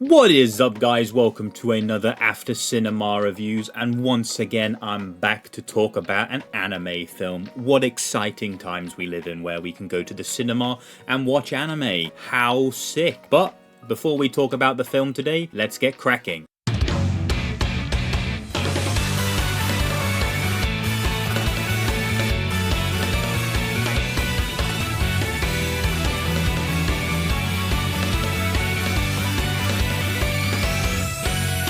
What is up, guys? Welcome to another After Cinema Reviews, and once again I'm back to talk about an anime film. What exciting times we live in where we can go to the cinema and watch anime. How sick. But before we talk about the film today, let's get cracking.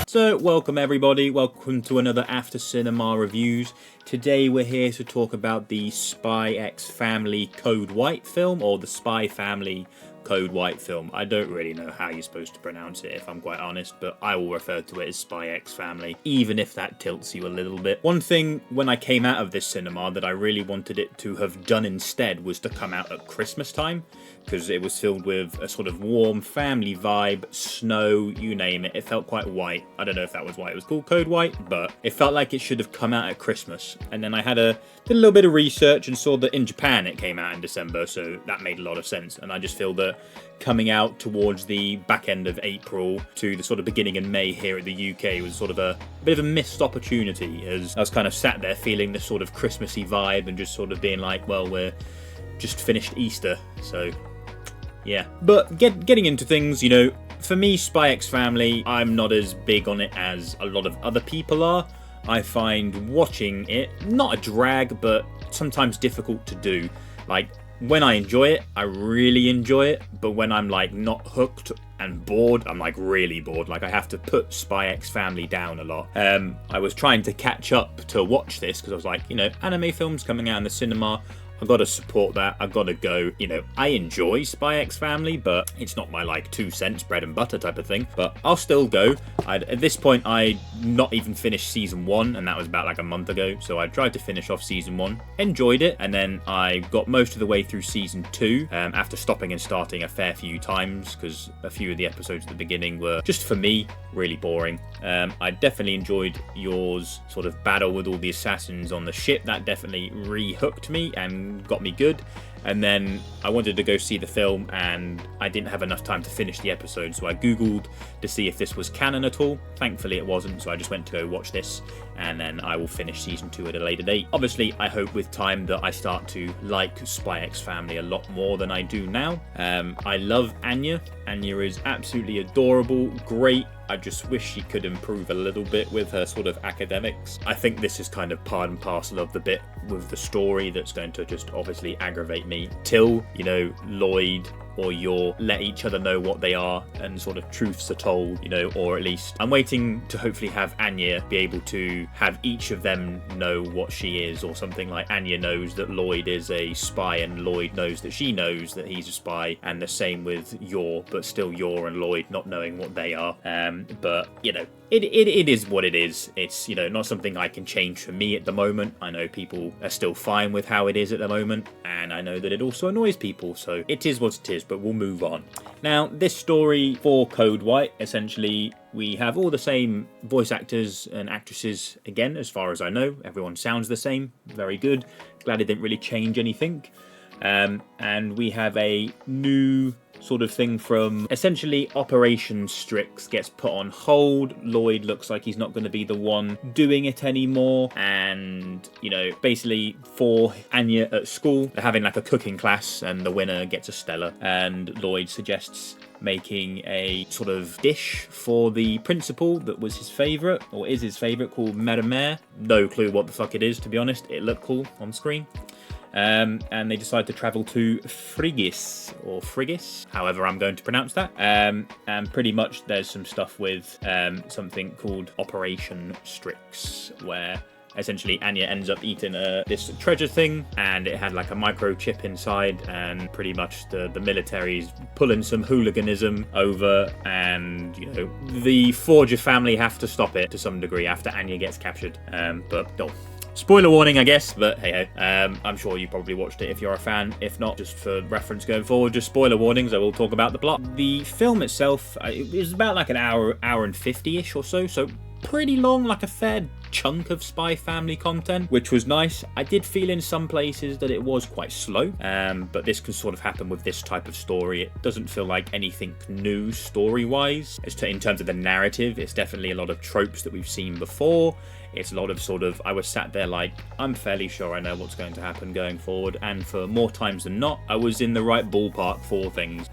So, welcome everybody, welcome to another After Cinema Reviews. Today we're here to talk about the spyxfamily Code White film, or the spyfamily Code White film. I don't really know how you're supposed to pronounce it, if I'm quite honest, but I will refer to it as spyxfamily, even if that tilts you a little bit. One thing when I came out of this cinema that I really wanted it to have done instead was to come out at Christmas time, because it was filled with a sort of warm family vibe, snow, you name it. It felt quite white. I don't know if that was why it was called Code White, but it felt like it should have come out at Christmas. And then I did a little bit of research and saw that in Japan it came out in December, so that made a lot of sense. And I just feel that coming out towards the back end of April to the sort of beginning in May here at the UK was sort of a bit of a missed opportunity, as I was kind of sat there feeling this sort of Christmassy vibe and just sort of being like, well, we're just finished Easter, so yeah. But getting into things, you know, for me, spyxfamily, I'm not as big on it as a lot of other people are. I find watching it not a drag, but sometimes difficult to do. Like, when I enjoy it, I really enjoy it, but when I'm like not hooked and bored, I'm like really bored. Like, I have to put spyxfamily down a lot. I was trying to catch up to watch this because I was like, you know, anime films coming out in the cinema, I've got to support that. I've got to go. You know, I enjoy spyxfamily, but it's not my like 2 cents bread and butter type of thing. But I'll still go. At this point, I'd not even finished season 1, and that was about like a month ago. So I tried to finish off season 1, enjoyed it, and then I got most of the way through season 2 after stopping and starting a fair few times because a few of the episodes at the beginning were just, for me, really boring. I definitely enjoyed yours sort of battle with all the assassins on the ship. That definitely re-hooked me and got me good. And then I wanted to go see the film and I didn't have enough time to finish the episode, so I googled to see if this was canon at all. Thankfully it wasn't, so I just went to go watch this, and then I will finish season 2 at a later date. Obviously I hope with time that I start to like spyxfamily a lot more than I do now. I love Anya. Anya is absolutely adorable, great. I just wish she could improve a little bit with her sort of academics. I think this is kind of part and parcel of the bit with the story that's going to just obviously aggravate me till, you know, Loid or Yor let each other know what they are and sort of truths are told, you know, or at least I'm waiting to hopefully have Anya be able to have each of them know what she is, or something like Anya knows that Loid is a spy and Loid knows that she knows that he's a spy, and the same with Yor, but still Yor and Loid not knowing what they are. But, you know, it is what it is. It's, you know, not something I can change for me at the moment. I know people are still fine with how it is at the moment, and I know that it also annoys people, so it is what it is, but we'll move on. Now, this story for Code White, essentially, we have all the same voice actors and actresses again, as far as I know. Everyone sounds the same. Very good. Glad it didn't really change anything. And we have a new sort of thing from essentially Operation Strix gets put on hold. Loid looks like he's not going to be the one doing it anymore, and, you know, basically for Anya at school, they're having like a cooking class and the winner gets a Stella, and Loid suggests making a sort of dish for the principal that was his favourite, or is his favourite, called Mermer. No clue what the fuck it is, to be honest. It looked cool on screen. And they decide to travel to Frigis, or Frigis, however I'm going to pronounce that. And pretty much there's some stuff with something called Operation Strix, where essentially Anya ends up eating this treasure thing, and it had like a microchip inside, and pretty much the military's pulling some hooliganism over, and, you know, the Forger family have to stop it to some degree after Anya gets captured. But no. Spoiler warning, I guess, but hey ho. I'm sure you probably watched it if you're a fan. If not, just for reference going forward, just spoiler warnings, I will talk about the plot. The film itself, it was about like an hour and 50-ish or so pretty long, like a fair chunk of Spy Family content, which was nice. I did feel in some places that it was quite slow, but this can sort of happen with this type of story. It doesn't feel like anything new story-wise. In terms of the narrative, it's definitely a lot of tropes that we've seen before. It's a lot of sort of, I was sat there like, I'm fairly sure I know what's going to happen going forward, and for more times than not, I was in the right ballpark for things,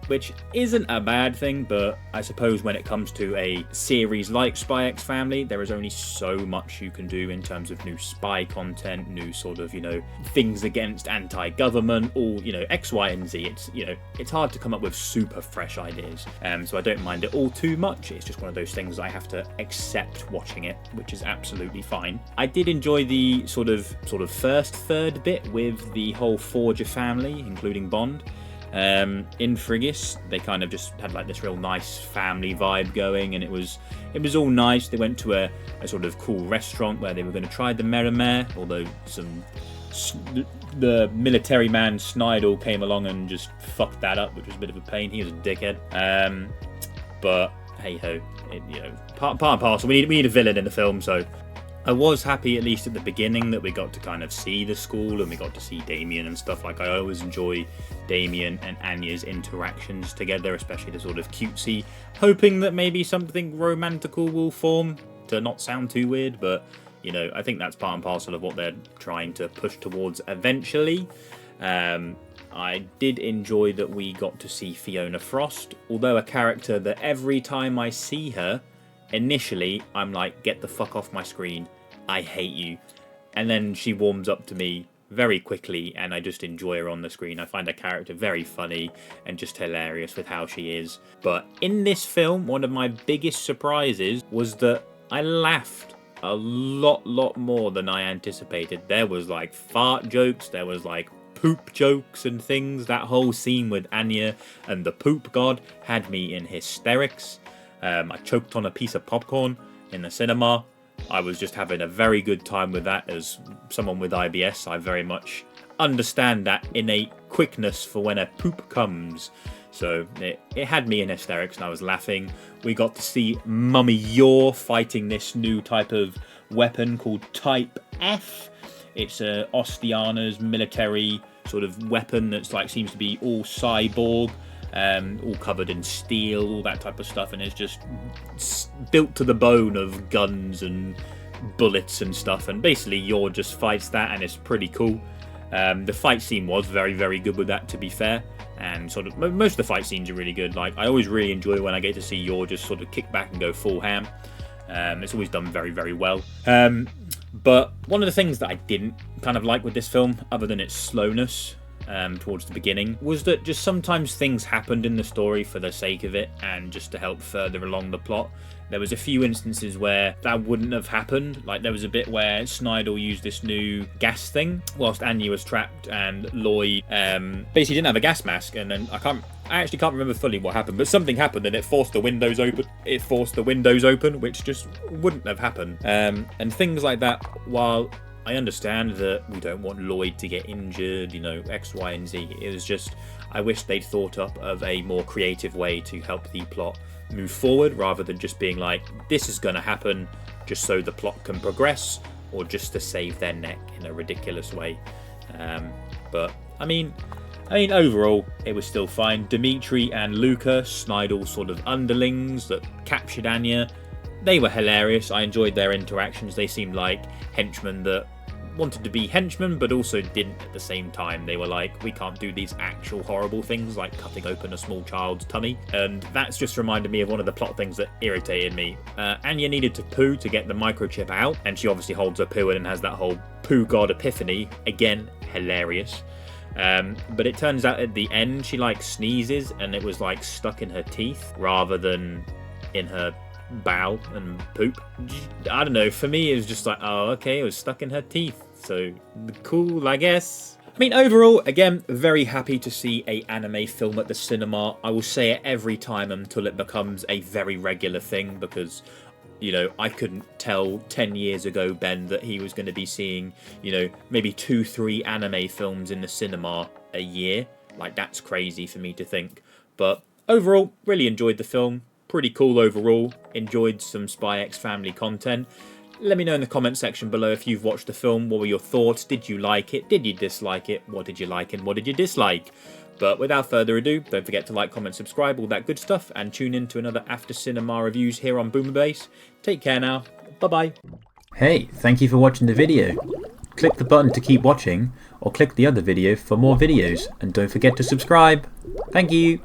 which isn't a bad thing, but I suppose when it comes to a series like SpyxFamily, there is only so much you can do in terms of new spy content, new sort of, you know, things against anti-government, all, you know, X, Y, and Z. It's, you know, it's hard to come up with super fresh ideas, so I don't mind it all too much. It's just one of those things I have to accept watching it, which is absolutely fine. I did enjoy the sort of first third bit with the whole Forger family, including Bond. In Friggis, they kind of just had like this real nice family vibe going, and it was all nice. They went to a sort of cool restaurant where they were going to try the Merrimer, although the military man Snidel came along and just fucked that up, which was a bit of a pain. He was a dickhead. But hey ho, you know, part and parcel. We need a villain in the film, so I was happy at least at the beginning that we got to kind of see the school and we got to see Damien and stuff. Like, I always enjoy Damien and Anya's interactions together, especially the sort of cutesy, hoping that maybe something romantical will form, to not sound too weird, but you know, I think that's part and parcel of what they're trying to push towards eventually. I did enjoy that we got to see Fiona Frost, although a character that every time I see her, initially I'm like, get the fuck off my screen, I hate you. And then she warms up to me very quickly and I just enjoy her on the screen. I find her character very funny and just hilarious with how she is. But in this film, one of my biggest surprises was that I laughed a lot more than I anticipated. There was like fart jokes, there was like poop jokes and things. That whole scene with Anya and the poop god had me in hysterics. I choked on a piece of popcorn in the cinema. I was just having a very good time with that. As someone with IBS, I very much understand that innate quickness for when a poop comes. So it had me in hysterics and I was laughing. We got to see Mummy Yor fighting this new type of weapon called Type F. It's Ostiana's military sort of weapon that's like seems to be all cyborg, all covered in steel, all that type of stuff, and it's just built to the bone of guns and bullets and stuff. And basically, Yor just fights that, and it's pretty cool. The fight scene was very good with that, to be fair, and sort of most of the fight scenes are really good. Like, I always really enjoy when I get to see Yor just sort of kick back and go full ham. It's always done very well. But one of the things that I didn't kind of like with this film, other than its slowness towards the beginning, was that just sometimes things happened in the story for the sake of it and just to help further along the plot. There was a few instances where that wouldn't have happened. Like, there was a bit where Snidel used this new gas thing whilst Anya was trapped, and Loid basically didn't have a gas mask, and then I actually can't remember fully what happened, but something happened and it forced the windows open. Which just wouldn't have happened. And things like that, while I understand that we don't want Loid to get injured, you know, X, Y, and Z, it was just, I wish they'd thought up of a more creative way to help the plot move forward, rather than just being like, this is going to happen just so the plot can progress, or just to save their neck in a ridiculous way. But I mean, overall, it was still fine. Dimitri and Luca, Snidel's sort of underlings that captured Anya, they were hilarious. I enjoyed their interactions. They seemed like henchmen that wanted to be henchmen, but also didn't at the same time. They were like, we can't do these actual horrible things like cutting open a small child's tummy. And that's just reminded me of one of the plot things that irritated me. Anya needed to poo to get the microchip out, and she obviously holds her poo in and has that whole poo god epiphany. Again, hilarious. But it turns out at the end she like sneezes and it was like stuck in her teeth rather than in her bowel and poop. I don't know, for me it was just like, oh okay, it was stuck in her teeth, so cool, I guess. I mean, overall, again, very happy to see a anime film at the cinema. I will say it every time until it becomes a very regular thing, because, you know, I couldn't tell 10 years ago, Ben, that he was going to be seeing, you know, maybe 2-3 anime films in the cinema a year. Like, that's crazy for me to think. But overall, really enjoyed the film. Pretty cool overall. Enjoyed some SpyxFamily content. Let me know in the comment section below if you've watched the film. What were your thoughts? Did you like it? Did you dislike it? What did you like and what did you dislike? But without further ado, don't forget to like, comment, subscribe, all that good stuff, and tune in to another After Cinema reviews here on Boomer Base. Take care now. Bye-bye. Hey, thank you for watching the video. Click the button to keep watching, or click the other video for more videos, and don't forget to subscribe. Thank you.